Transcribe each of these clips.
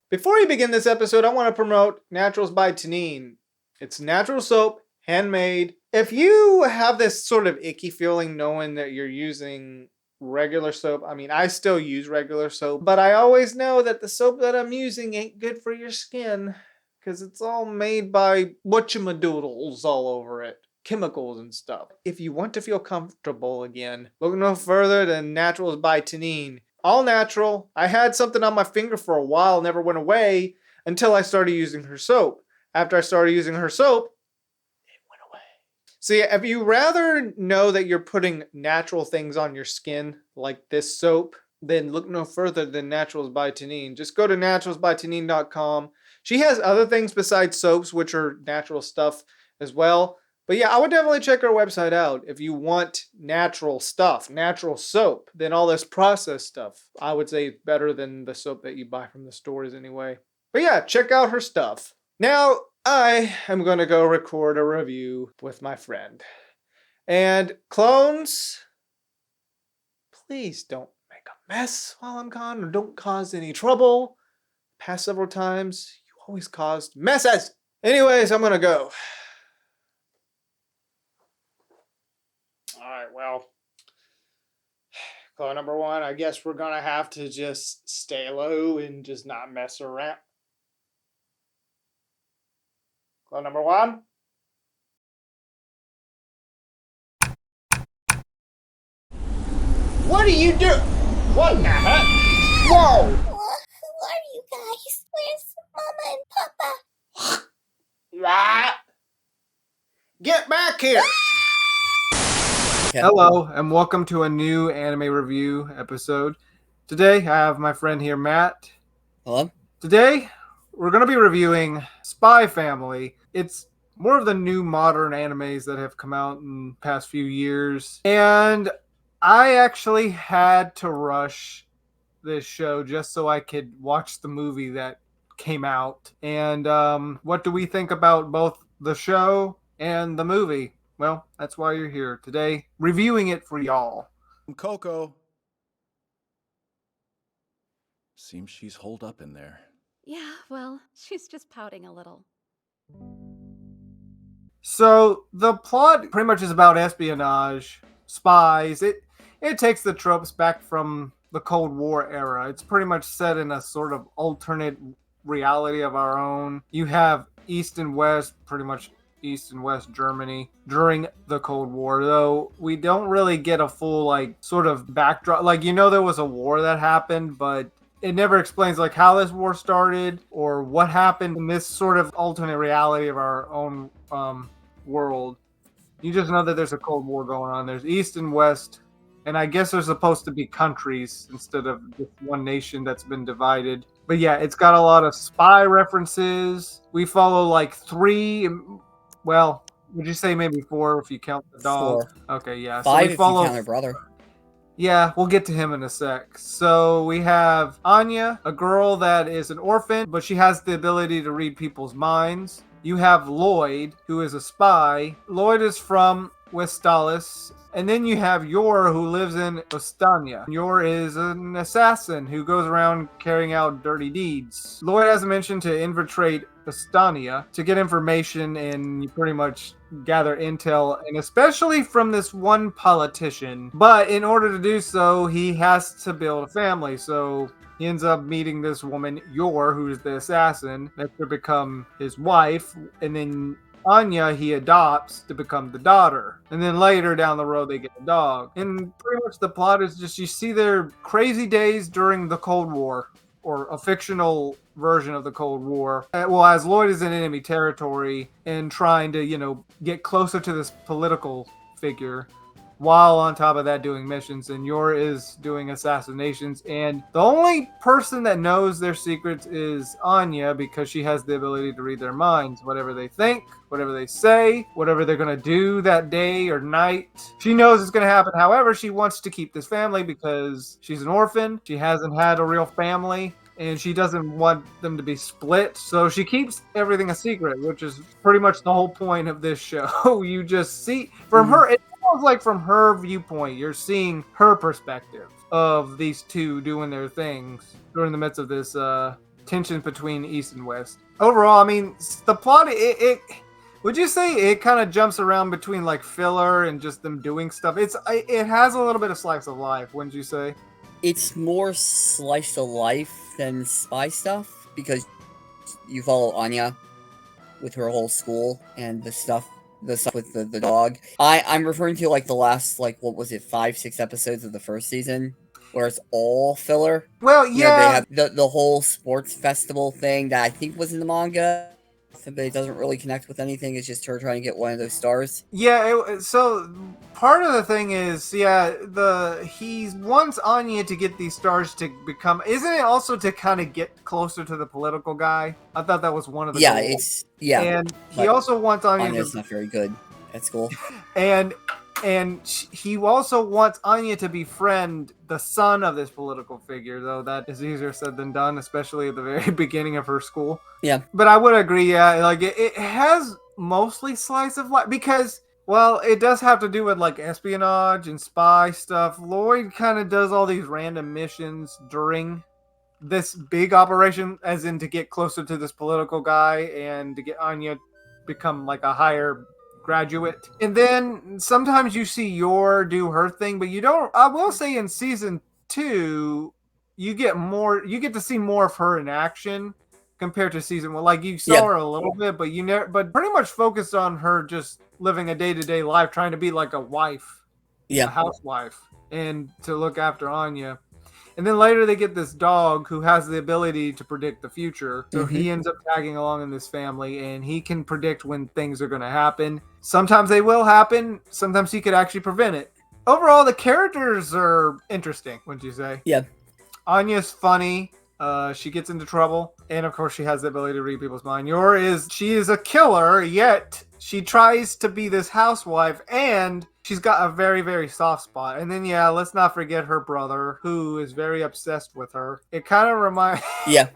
Before we begin this episode, I want to promote Naturals by Tanine. It's natural soap, handmade. If you have this sort of icky feeling knowing that you're using regular soap, I still use regular soap, but I always know that the soap that I'm using ain't good for your skin because it's all made by whatchamadoodles all over it. Chemicals and stuff. If you want to feel comfortable again, look no further than Naturals by Tanine. All natural. I had something on my finger for a while, never went away until I started using her soap. After I started using her soap, it went away. So yeah, if you rather know that you're putting natural things on your skin, like this soap, then look no further than Naturals by Tanine. Just go to naturalsbytanine.com. She has other things besides soaps, which are natural stuff as well. But yeah, I would definitely check her website out if you want natural stuff, natural soap. Then all this processed stuff, I would say it's better than the soap that you buy from the stores anyway. But yeah, check out her stuff. Now, I am going to go record a review with my friend. And clones, please don't make a mess while I'm gone or don't cause any trouble. Past several times, you always caused messes. Anyways, I'm going to go. Alright, well, clone number one, I guess we're gonna have to just stay low and just not mess around. Clone number one. What are you doing? What the heck? Whoa! Who are you guys? Where's Mama and Papa? What? Get back here! Hello, and welcome to a new anime review episode. Today, I have my friend here, Matt. Hello? Today, we're going to be reviewing Spy Family. It's more of the new modern animes that have come out in the past few years. And I actually had to rush this show just so I could watch the movie that came out. And what do we think about both the show and the movie? Well, that's why you're here today, reviewing it for y'all. Coco. Seems she's holed up in there. Yeah, well, she's just pouting a little. So the plot pretty much is about espionage, spies. It takes the tropes back from the Cold War era. It's pretty much set in a sort of alternate reality of our own. You have East and West, pretty much East and West Germany during the Cold War, though we don't really get a full sort of backdrop. There was a war that happened, but it never explains how this war started or what happened in this sort of alternate reality of our own world. You just know that there's a Cold War going on. There's East and West, and I guess there's supposed to be countries instead of just one nation that's been divided. But yeah, it's got a lot of spy references. We follow three. Well, would you say maybe 4 if you count the dog? 4. Okay, yeah. 5 so we if you count her brother. Yeah, we'll get to him in a sec. So we have Anya, a girl that is an orphan, but she has the ability to read people's minds. You have Lloyd, who is a spy. Lloyd is from Westalis. And then you have Yor, who lives in Ostania. Yor is an assassin who goes around carrying out dirty deeds. Lloyd has a mission to infiltrate Ostania to get information, and you pretty much gather intel, and especially from this one politician. But in order to do so, he has to build a family. So he ends up meeting this woman, Yor, who is the assassin, that could become his wife, and then Anya he adopts to become the daughter. And then later down the road they get a dog. And pretty much the plot is just you see their crazy days during the Cold War, or a fictional version of the Cold War. Well, as Lloyd is in enemy territory and trying to, get closer to this political figure, while on top of that doing missions, and Yor is doing assassinations. And the only person that knows their secrets is Anya, because she has the ability to read their minds. Whatever they think, whatever they say, whatever they're going to do that day or night, she knows it's going to happen. However, she wants to keep this family because she's an orphan. She hasn't had a real family, and she doesn't want them to be split. So she keeps everything a secret, which is pretty much the whole point of this show. You just see from her, it feels like from her viewpoint, you're seeing her perspective of these two doing their things during the midst of this tensions between East and West. Overall, I mean, the plot, it would you say it kind of jumps around between like filler and just them doing stuff? It has a little bit of slice of life, wouldn't you say? It's more slice of life than spy stuff because you follow Anya with her whole school and the stuff with the dog. I'm referring to like the last, like, what was it, 5-6 episodes of the first season where it's all filler. Well, You know, they yeah. have the whole sports festival thing that I think was in the manga, but it doesn't really connect with anything. It's just her trying to get one of those stars. Yeah, so part of the thing is, he wants Anya to get these stars to become. Isn't it also to kind of get closer to the political guy? I thought that was one of the goals. And he also wants Anya's not very good at school. and he also wants Anya to befriend the son of this political figure, though that is easier said than done, especially at the very beginning of her school. Yeah. But I would agree, like it has mostly slice of life because, well, it does have to do with like espionage and spy stuff. Lloyd kind of does all these random missions during this big operation, as in to get closer to this political guy and to get Anya become like a higher graduate. And then sometimes you see Yor do her thing, but you don't. I will say in season 2, you get to see more of her in action compared to season 1. Like, you saw her a little bit, but you never, but pretty much focused on her just living a day-to-day life, trying to be like a wife, a housewife, and to look after Anya. And then later they get this dog who has the ability to predict the future. So he ends up tagging along in this family, and he can predict when things are going to happen. Sometimes they will happen. Sometimes he could actually prevent it. Overall, the characters are interesting, wouldn't you say? Yeah. Anya's funny. She gets into trouble. And of course, she has the ability to read people's mind. She is a killer, yet she tries to be this housewife, and she's got a very, very soft spot. And then, let's not forget her brother, who is very obsessed with her. It kind of reminds... Yeah.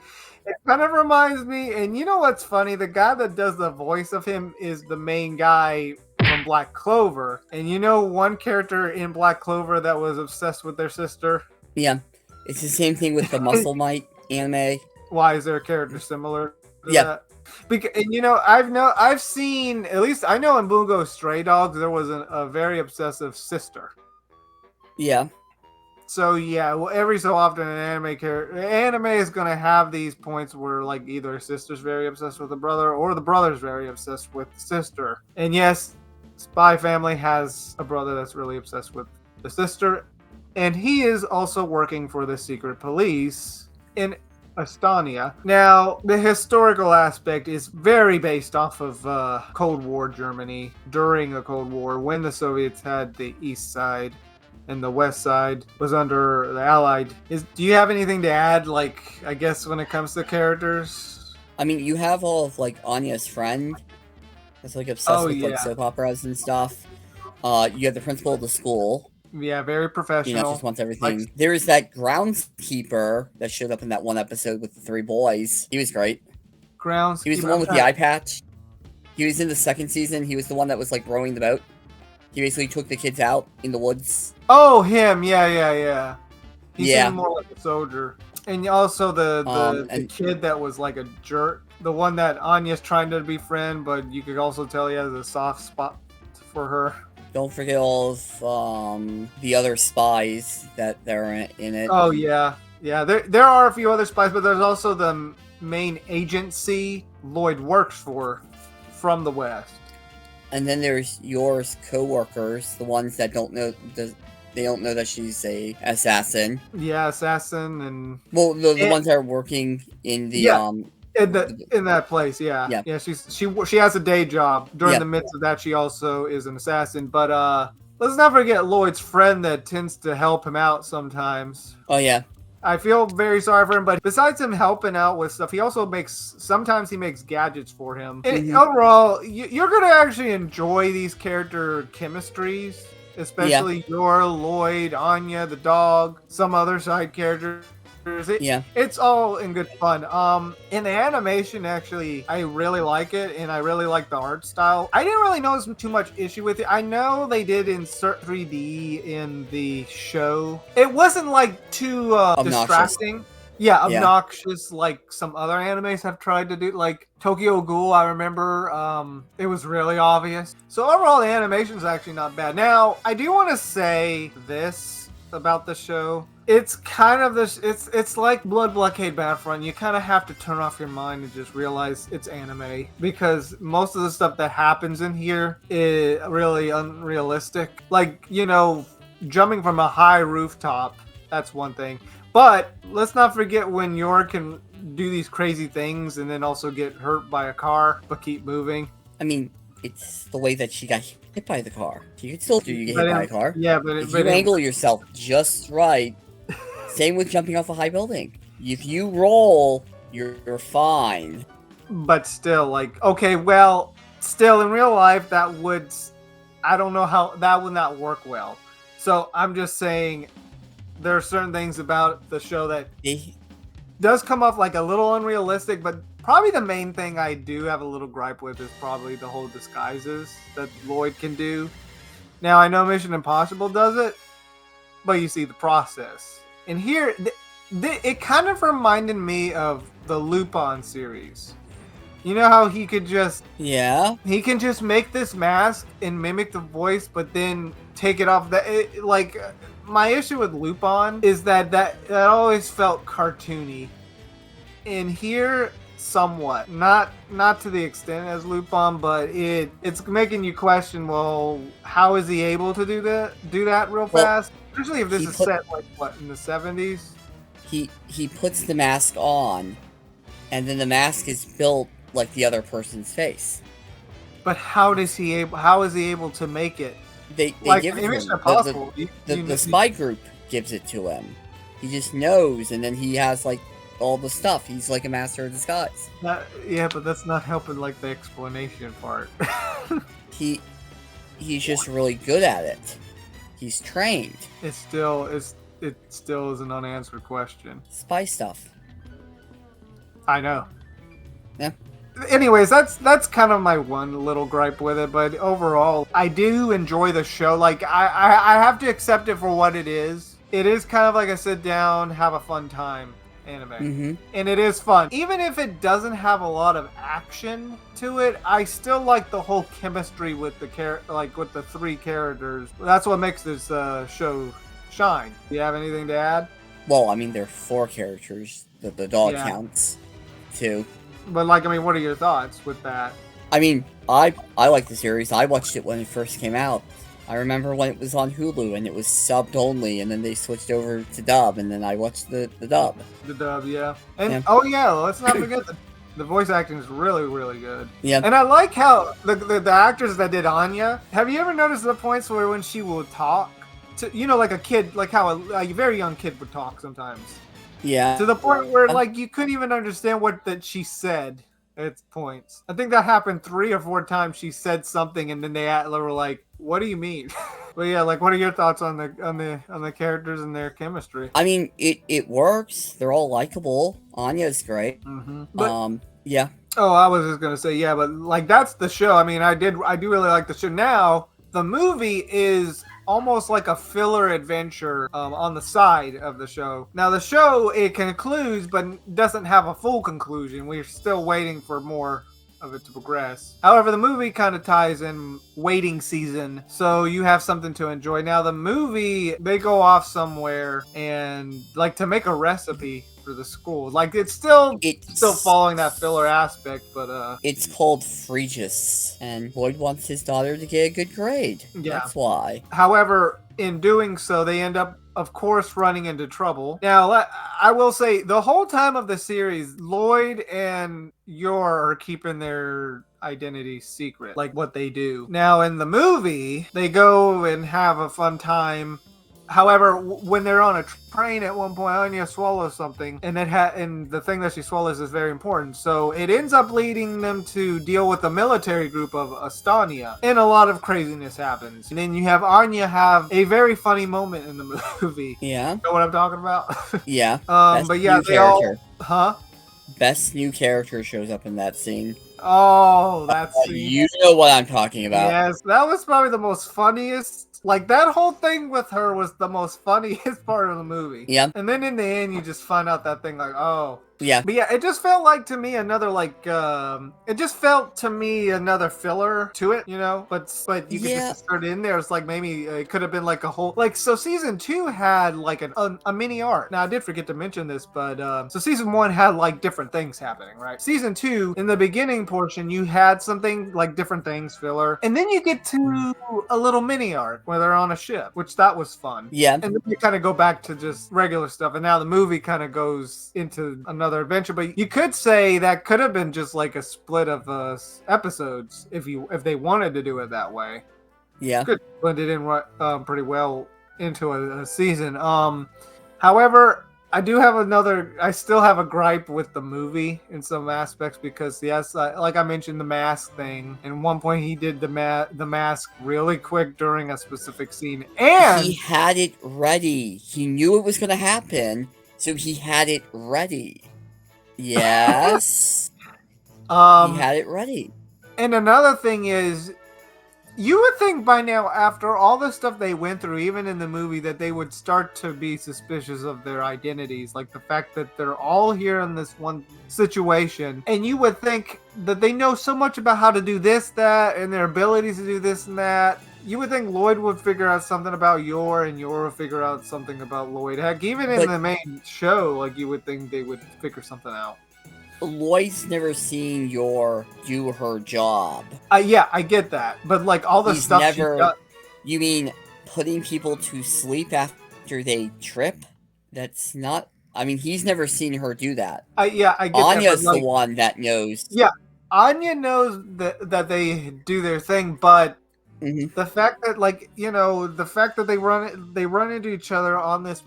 It kind of reminds me, and you know what's funny? The guy that does the voice of him is the main guy from Black Clover. And you know one character in Black Clover that was obsessed with their sister? Yeah. It's the same thing with the Muscle Knight anime. Why is there a character similar to that? Because, and I've seen, at least I know in Bungo Stray Dogs, there was a very obsessive sister. Yeah. So every so often an anime is going to have these points where like either a sister's very obsessed with the brother or the brother's very obsessed with the sister. And yes, Spy Family has a brother that's really obsessed with the sister, and he is also working for the secret police in Estonia. Now, the historical aspect is very based off of Cold War Germany during the Cold War, when the Soviets had the east side and the west side was under the Allied. Do you have anything to add, like, I guess, when it comes to characters? I mean, you have all of, like, Anya's friend that's, like, obsessed with, like, soap operas and stuff. You have the principal of the school. Yeah, very professional. Just wants everything. There's that groundskeeper that showed up in that one episode with the 3 boys. He was great. Groundskeeper. He was the one with the eye patch. He was in the second season. He was the one that was, like, rowing the boat. He basically took the kids out in the woods. Oh, him. Yeah. He seemed more like a soldier. And also the kid that was like a jerk. The one that Anya's trying to befriend, but you could also tell he has a soft spot for her. Don't forget all of the other spies that are in it. Oh, yeah. Yeah, there are a few other spies, but there's also the main agency Lloyd works for from the West. And then there's Yor's co-workers, the ones that don't know that she's a assassin. Yeah, assassin and the ones that are working in the in that place. Yeah. She has a day job. During the midst of that, she also is an assassin. But let's not forget Lloyd's friend that tends to help him out sometimes. Oh yeah. I feel very sorry for him, but besides him helping out with stuff, he also sometimes he makes gadgets for him. And overall, you're going to actually enjoy these character chemistries, especially Yor, Lloyd, Anya, the dog, some other side characters. It's all in good fun. In the animation, actually, I really like it, and I really like the art style. I didn't really notice too much issue with it. I know they did insert 3D in the show. It wasn't like too distracting. Yeah, Yeah. obnoxious like some other animes have tried to do. Like Tokyo Ghoul, I remember it was really obvious. So overall, the animation's actually not bad. Now, I do want to say this about the show. It's kind of this. It's like Blood Blockade Battlefront. You kind of have to turn off your mind and just realize it's anime because most of the stuff that happens in here is really unrealistic. Like jumping from a high rooftop. That's one thing. But let's not forget when Yor can do these crazy things and then also get hurt by a car but keep moving. I mean, it's the way that she got hit by the car. You can still do you get But hit by in- a car. Yeah, but If you angle yourself just right, same with jumping off a high building. If you roll, you're fine. but still, like, okay, well, still in real life that would, I don't know how that would not work well. So I'm just saying, there are certain things about the show that They, does come off like a little unrealistic, but probably the main thing I do have a little gripe with is probably the whole disguises that Lloyd can do. Now, I know Mission Impossible does it, but you see the process. And here, it kind of reminded me of the Lupin series. You know how he could just yeah. he can just make this mask and mimic the voice, but then take it off. My issue with Lupin is that always felt cartoony. In here, somewhat, not to the extent as Lupin, but it's making you question. Well, how is he able to do that real fast? Especially if this is set like what in the 70s. He puts the mask on, and then the mask is built like the other person's face. But how is he able to make it? They Like give it in to Mission him. Impossible, The spy group gives it to him. He just knows, and then he has like all the stuff. He's like a master of disguise. Yeah, but that's not helping like the explanation part. He's just really good at it. He's trained. It still is an unanswered question. Spy stuff. I know. Yeah. Anyways, that's kind of my one little gripe with it, but overall, I do enjoy the show. Like I have to accept it for what it is. It is kind of like a sit down, have a fun time anime. Mm-hmm. And it is fun. Even if it doesn't have a lot of action to it, I still like the whole chemistry with with the three characters. That's what makes this show shine. Do you have anything to add? Well, I mean, there are 4 characters. The dog Yeah. counts, too. But what are your thoughts with that? I mean, I like the series. I watched it when it first came out. I remember when it was on Hulu and it was subbed only, and then they switched over to dub, and then I watched the dub. The dub, yeah. And Yeah. oh yeah, let's not forget the voice acting is really, really good. Yeah. And I like how the actors that did Anya. Have you ever noticed the points where when she will talk to like a kid, like how a very young kid would talk sometimes, Yeah. to the point where like you couldn't even understand what that she said at points. I think that happened 3 or 4 times. She said something and then they were like, "What do you mean?" But yeah, like, what are your thoughts on the characters and their chemistry? I mean, it works. They're all likable. Anya's great. Mm-hmm. But Yeah. oh, I was just gonna say, yeah, but like that's the show. I mean, I do really like the show. Now the movie is almost like a filler adventure on the side of the show. Now the show, it concludes, but doesn't have a full conclusion. We're still waiting for more of it to progress. However, the movie kind of ties in waiting season, so you have something to enjoy. Now the movie, they go off somewhere and like to make a recipe for the school. Like it's still following that filler aspect, but It's called Phrygius, and Lloyd wants his daughter to get a good grade. Yeah. That's why. however, in doing so, they end up, of course, running into trouble. Now, I will say, the whole time of the series, Lloyd and Yor are keeping their identity secret, like what they do. Now, in the movie, they go and have a fun time. However, when they're on a train at one point, Anya swallows something, and and the thing that she swallows is very important. So it ends up leading them to deal with the military group of Estonia, and a lot of craziness happens. And then you have Anya have a very funny moment in the movie. Yeah. You know what I'm talking about? Yeah. But yeah, they all, huh? Best new character shows up in that scene. Oh, that's You know what I'm talking about. yes, that was probably the most funniest Like, that whole thing with her was the most funniest part of the movie. Yeah. And then in the end, you just find out that thing, like, oh. Yeah. But yeah, it just felt like to me another, like, it just felt to me another filler to it, you know? But you could just insert it in there. It's like maybe it could have been like a whole, like, so season 2 had like a mini arc. Now, I did forget to mention this, but so season 1 had like different things happening, right? Season 2, in the beginning portion, you had something like different things, filler. And then you get to a little mini arc where they're on a ship, which that was fun. Yeah. And then you kind of go back to just regular stuff. And now the movie kind of goes into another adventure. But you could say that could have been just like a split of episodes if they wanted to do it that way. Yeah. Good. Blended in pretty well into a season. However, I still have a gripe with the movie in some aspects because, yes, like I mentioned, the mask thing. And one point he did the mask really quick during a specific scene. And he had it ready. He knew it was going to happen, so he had it ready. Yes. He had it ready. And another thing is, you would think by now, after all the stuff they went through, even in the movie, that they would start to be suspicious of their identities. Like the fact that they're all here in this one situation. And you would think that they know so much about how to do this, that, and their abilities to do this and that. You would think Lloyd would figure out something about Yor, and Yor would figure out something about Lloyd. Heck, even in the main show, like, you would think they would figure something out. Lloyd's never seen Yor do her job. Yeah, I get that. But, like, all the stuff she does... You mean putting people to sleep after they trip? That's not... I mean, he's never seen her do that. Yeah, I get Anya's that. Like, the one that knows. Yeah, Anya knows that they do their thing, but the fact that, like, you know, the fact that they run into each other on this...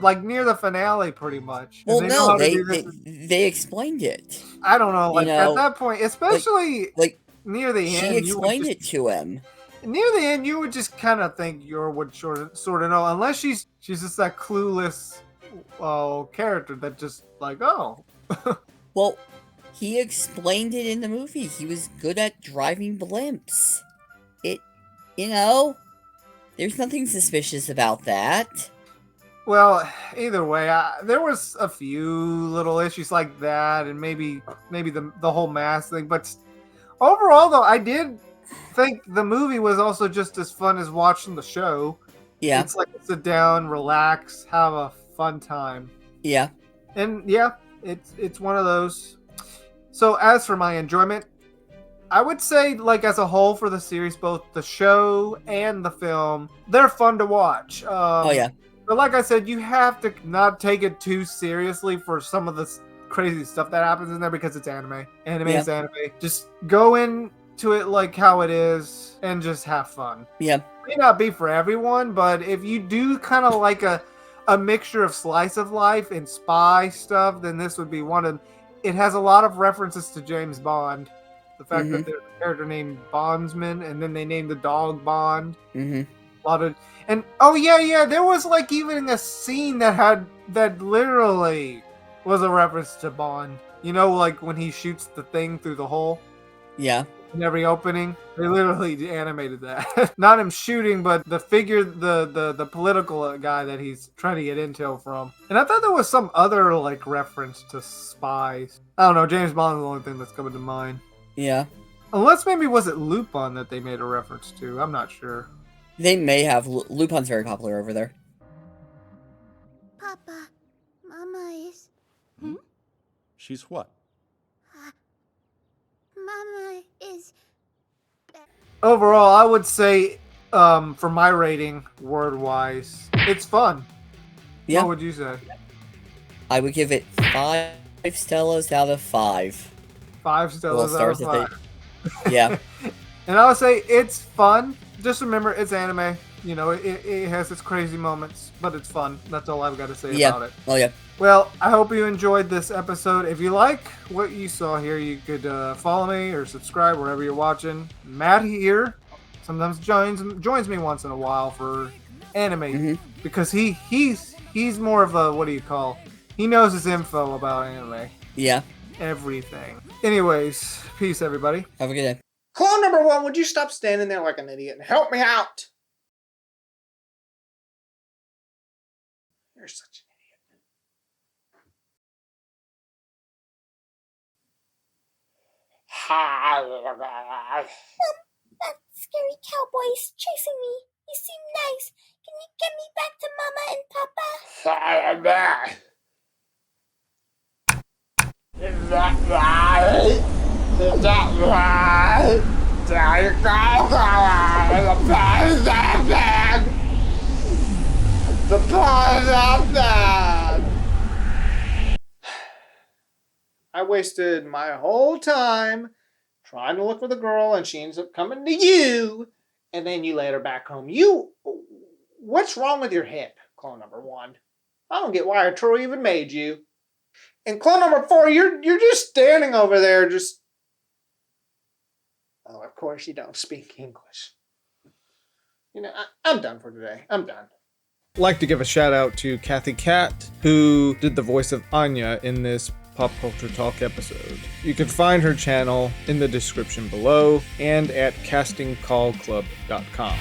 like near the finale, pretty much. Well, they explained it. I don't know, like, at that point, especially like near the end, she explained it to him. Near the end, you would just kind of think Yor would sort of know, unless she's just that clueless character that just like, oh. Well, he explained it in the movie. He was good at driving blimps. There's nothing suspicious about that. Well, either way, there was a few little issues like that, and maybe the whole mask thing. But overall, though, I did think the movie was also just as fun as watching the show. Yeah, it's like sit down, relax, have a fun time. Yeah, and yeah, it's one of those. So as for my enjoyment, I would say, like, as a whole for the series, both the show and the film, they're fun to watch. Oh yeah. But like I said, you have to not take it too seriously for some of the crazy stuff that happens in there because it's anime. Anime is anime. Just go into it like how it is and just have fun. Yeah. It may not be for everyone, but if you do kind of like a mixture of slice of life and spy stuff, then this would be one of them. It has a lot of references to James Bond. The fact that there's a character named Bondsman, and then they named the dog Bond. A lot of... And there was like even a scene that literally was a reference to Bond. You know, like when he shoots the thing through the hole. Yeah. In every opening, they literally animated that. Not him shooting, but the figure, the political guy that he's trying to get intel from. And I thought there was some other like reference to spies. I don't know. James Bond is the only thing that's coming to mind. Yeah. Unless maybe was it Lupin that they made a reference to? I'm not sure. They may have. Lupin's very popular over there. Papa, Mama is... She's what? Mama is... Overall, I would say, for my rating, word-wise, it's fun. Yeah. What would you say? I would give it 5 Stellas out of 5. 5 Stellas out of 5. Yeah. And I would say it's fun. Just remember, it's anime. You know, it has its crazy moments, but it's fun. That's all I've got to say about it. Oh, yeah. Well, I hope you enjoyed this episode. If you like what you saw here, you could follow me or subscribe wherever you're watching. Matt here sometimes joins me once in a while for anime because he's more of a, what do you call? He knows his info about anime. Yeah. Everything. Anyways, peace, everybody. Have a good day. Clone number 1, would you stop standing there like an idiot and help me out? You're such an idiot. That scary cowboy's chasing me. You seem nice. Can you get me back to Mama and Papa? Is that right? Is that right? The I wasted my whole time trying to look for the girl, and she ends up coming to you, and then you let her back home. What's wrong with your head, clone number 1? I don't get why Arturelia even made you. And clone number 4, you're just standing over there, just. Oh, of course you don't speak English. You know, I'm done for today. I'm done. I'd like to give a shout out to Kathy Cat, who did the voice of Anya in this Pop Culture Talk episode. You can find her channel in the description below and at castingcallclub.com.